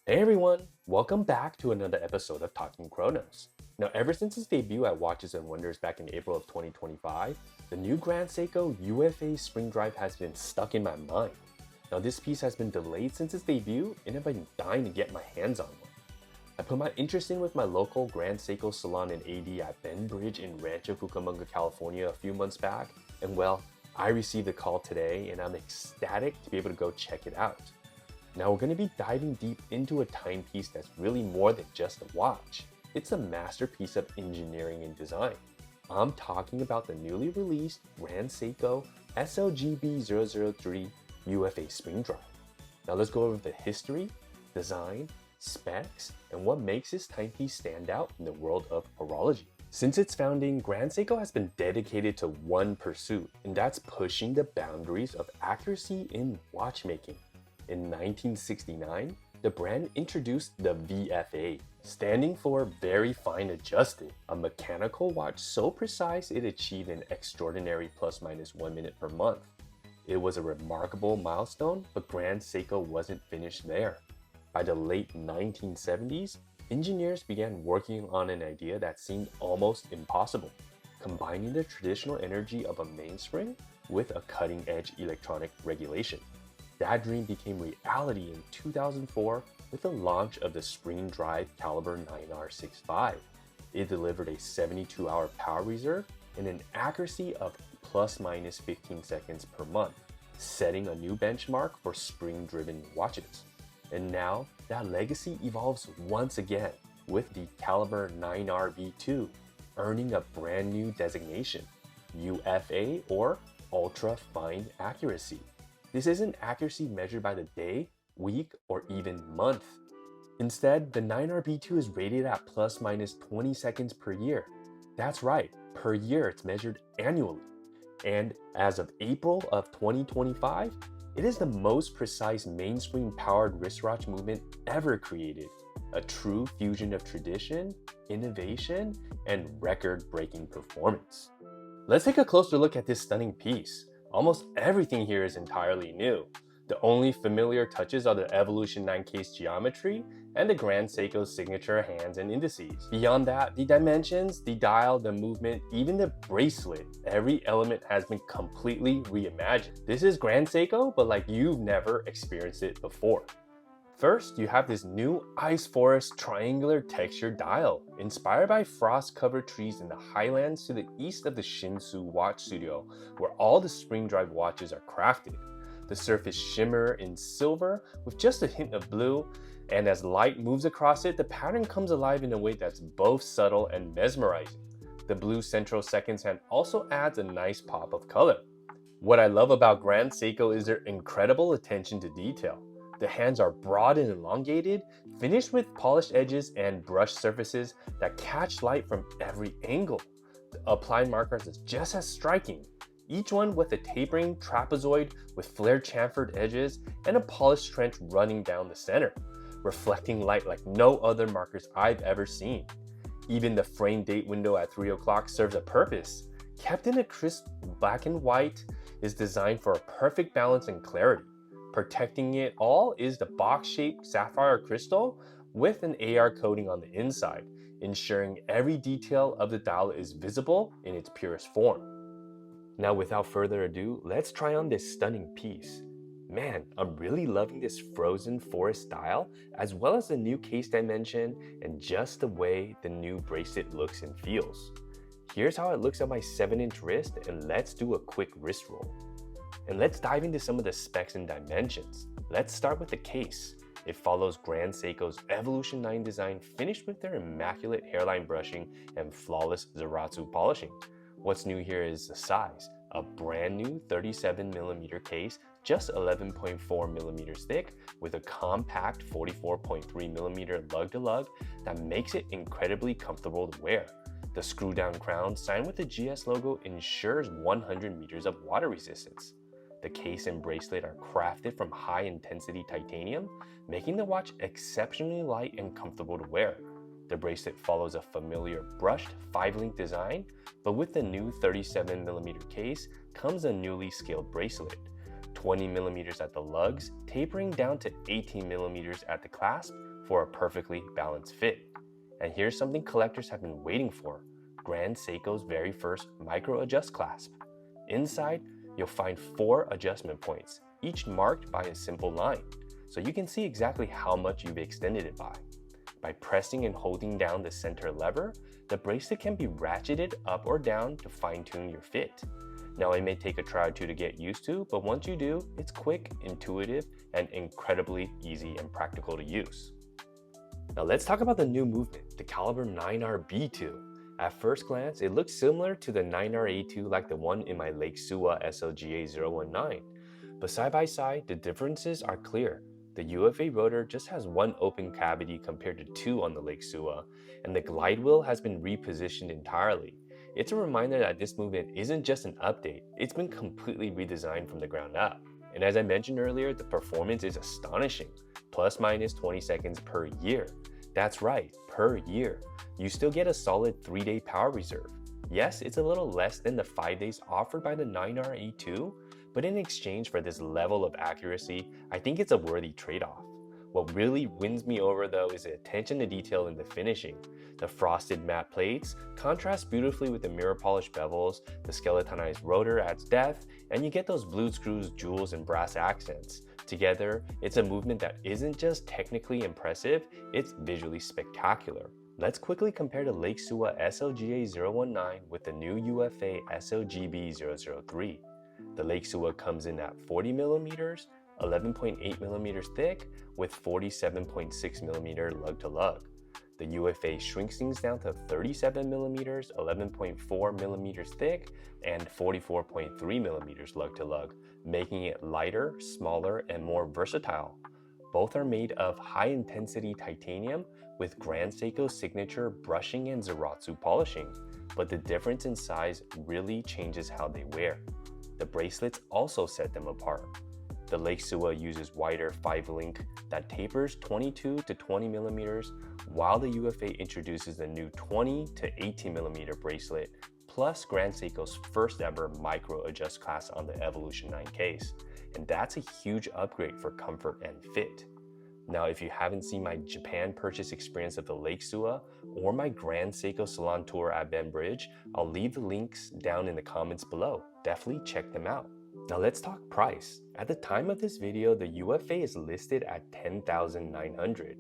Hey everyone, welcome back to another episode of Talking Chronos. Now, ever since its debut at Watches and Wonders back in April of 2025, the new Grand Seiko UFA Spring Drive has been stuck in my mind. Now, this piece has been delayed since its debut, and I've been dying to get my hands on one. I put my interest in with my local Grand Seiko salon in AD at Ben Bridge in Rancho Cucamonga, California a few months back, and well, I received a call today and I'm ecstatic to be able to go check it out. Now we're going to be diving deep into a timepiece that's really more than just a watch. It's a masterpiece of engineering and design. I'm talking about the newly released Grand Seiko SLGB003 UFA Spring Drive. Now let's go over the history, design, specs, and what makes this timepiece stand out in the world of horology. Since its founding, Grand Seiko has been dedicated to one pursuit, and that's pushing the boundaries of accuracy in watchmaking. In 1969, the brand introduced the VFA, standing for Very Fine Adjusted, a mechanical watch so precise it achieved an extraordinary plus-minus 1 minute per month. It was a remarkable milestone, but Grand Seiko wasn't finished there. By the late 1970s, engineers began working on an idea that seemed almost impossible, combining the traditional energy of a mainspring with a cutting-edge electronic regulation. That dream became reality in 2004 with the launch of the Spring Drive Caliber 9R65. It delivered a 72-hour power reserve and an accuracy of plus-minus 15 seconds per month, setting a new benchmark for spring-driven watches. And now, that legacy evolves once again with the Caliber 9RB2, earning a brand new designation, UFA or Ultra Fine Accuracy. This isn't accuracy measured by the day, week, or even month. Instead, the 9RB2 is rated at plus minus 20 seconds per year. That's right, per year it's measured annually. And as of April of 2025, it is the most precise mainspring-powered wristwatch movement ever created. A true fusion of tradition, innovation, and record-breaking performance. Let's take a closer look at this stunning piece. Almost everything here is entirely new. The only familiar touches are the Evolution 9 case geometry and the Grand Seiko signature hands and indices. Beyond that, the dimensions, the dial, the movement, even the bracelet, every element has been completely reimagined. This is Grand Seiko, but like you've never experienced it before. First, you have this new ice forest triangular texture dial, inspired by frost-covered trees in the highlands to the east of the Shinshu Watch Studio, where all the Spring Drive watches are crafted. The surface shimmer in silver with just a hint of blue, and as light moves across it, the pattern comes alive in a way that's both subtle and mesmerizing. The blue central seconds hand also adds a nice pop of color. What I love about Grand Seiko is their incredible attention to detail. The hands are broad and elongated, finished with polished edges and brushed surfaces that catch light from every angle. The applied markers is just as striking, each one with a tapering trapezoid with flared chamfered edges and a polished trench running down the center, reflecting light like no other markers I've ever seen. Even the frame date window at 3 o'clock serves a purpose. Kept in a crisp black and white, is designed for a perfect balance and clarity. Protecting it all is the box-shaped sapphire crystal with an AR coating on the inside, ensuring every detail of the dial is visible in its purest form. Now without further ado, let's try on this stunning piece. Man, I'm really loving this frozen forest dial, as well as the new case dimension and just the way the new bracelet looks and feels. Here's how it looks on my 7-inch wrist, and let's do a quick wrist roll. And let's dive into some of the specs and dimensions. Let's start with the case. It follows Grand Seiko's Evolution 9 design, finished with their immaculate hairline brushing and flawless Zaratsu polishing. What's new here is the size. A brand new 37mm case, just 11.4mm thick, with a compact 44.3mm lug-to-lug that makes it incredibly comfortable to wear. The screw-down crown, signed with the GS logo, ensures 100 meters of water resistance. The case and bracelet are crafted from high-intensity titanium, making the watch exceptionally light and comfortable to wear. The bracelet follows a familiar brushed 5-link design, but with the new 37mm case comes a newly scaled bracelet. 20mm at the lugs, tapering down to 18mm at the clasp for a perfectly balanced fit. And here's something collectors have been waiting for, Grand Seiko's very first micro adjust clasp. Inside, you'll find 4 adjustment points, each marked by a simple line, so you can see exactly how much you've extended it by. By pressing and holding down the center lever, the bracelet can be ratcheted up or down to fine-tune your fit. Now, it may take a try or two to get used to, but once you do, it's quick, intuitive, and incredibly easy and practical to use. Now let's talk about the new movement, the caliber 9R-B2. At first glance, it looks similar to the 9R-A2 like the one in my Suwa SLGB003, but side by side, the differences are clear. The UFA rotor just has 1 open cavity compared to 2 on the Suwa, and the glide wheel has been repositioned entirely. It's a reminder that this movement isn't just an update, it's been completely redesigned from the ground up. And as I mentioned earlier, the performance is astonishing, plus minus 20 seconds per year. That's right, per year. You still get a solid 3-day power reserve. Yes, it's a little less than the 5 days offered by the 9R-A2, but in exchange for this level of accuracy, I think it's a worthy trade-off. What really wins me over though is the attention to detail in the finishing. The frosted matte plates contrast beautifully with the mirror polished bevels, the skeletonized rotor adds depth, and you get those blued screws, jewels, and brass accents. Together, it's a movement that isn't just technically impressive, it's visually spectacular. Let's quickly compare the Suwa SLGA019 with the new UFA SLGB003. The Suwa comes in at 40mm, 11.8mm thick with 47.6mm lug-to-lug. The UFA shrinks things down to 37mm, 11.4mm thick, and 44.3mm lug-to-lug, making it lighter, smaller, and more versatile. Both are made of high-intensity titanium with Grand Seiko signature brushing and Zaratsu polishing, but the difference in size really changes how they wear. The bracelets also set them apart. The Suwa uses wider 5-link that tapers 22 to 20mm, while the UFA introduces the new 20 to 18mm bracelet, plus Grand Seiko's first ever micro adjust class on the Evolution 9 case. And that's a huge upgrade for comfort and fit. Now, if you haven't seen my Japan purchase experience of the Suwa or my Grand Seiko Salon tour at Ben Bridge, I'll leave the links down in the comments below. Definitely check them out. Now let's talk price. At the time of this video, the UFA is listed at $10,900.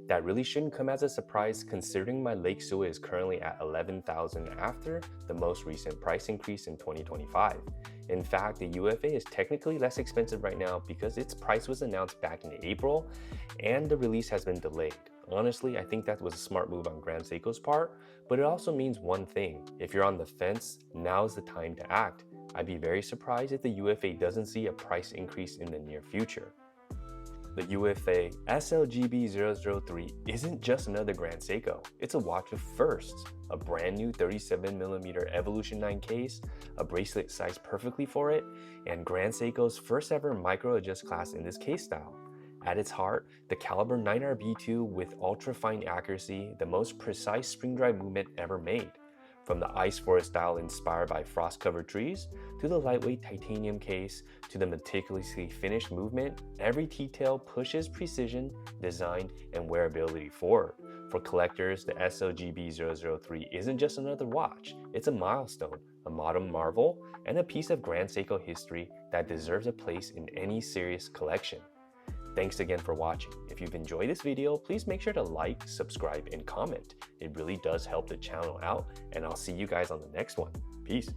That really shouldn't come as a surprise considering my Suwa is currently at $11,000 after the most recent price increase in 2025. In fact, the UFA is technically less expensive right now because its price was announced back in April and the release has been delayed. Honestly, I think that was a smart move on Grand Seiko's part, but it also means one thing. If you're on the fence, now's the time to act. I'd be very surprised if the UFA doesn't see a price increase in the near future. The UFA SLGB003 isn't just another Grand Seiko, it's a watch of firsts. A brand new 37mm Evolution 9 case, a bracelet sized perfectly for it, and Grand Seiko's first ever micro adjust class in this case style. At its heart, the caliber 9R-B2 with ultra fine accuracy, the most precise spring drive movement ever made. From the ice forest style inspired by frost-covered trees, to the lightweight titanium case, to the meticulously finished movement, every detail pushes precision, design, and wearability forward. For collectors, the SLGB003 isn't just another watch, it's a milestone, a modern marvel, and a piece of Grand Seiko history that deserves a place in any serious collection. Thanks again for watching. If you've enjoyed this video, please make sure to like, subscribe, and comment. It really does help the channel out, and I'll see you guys on the next one. Peace.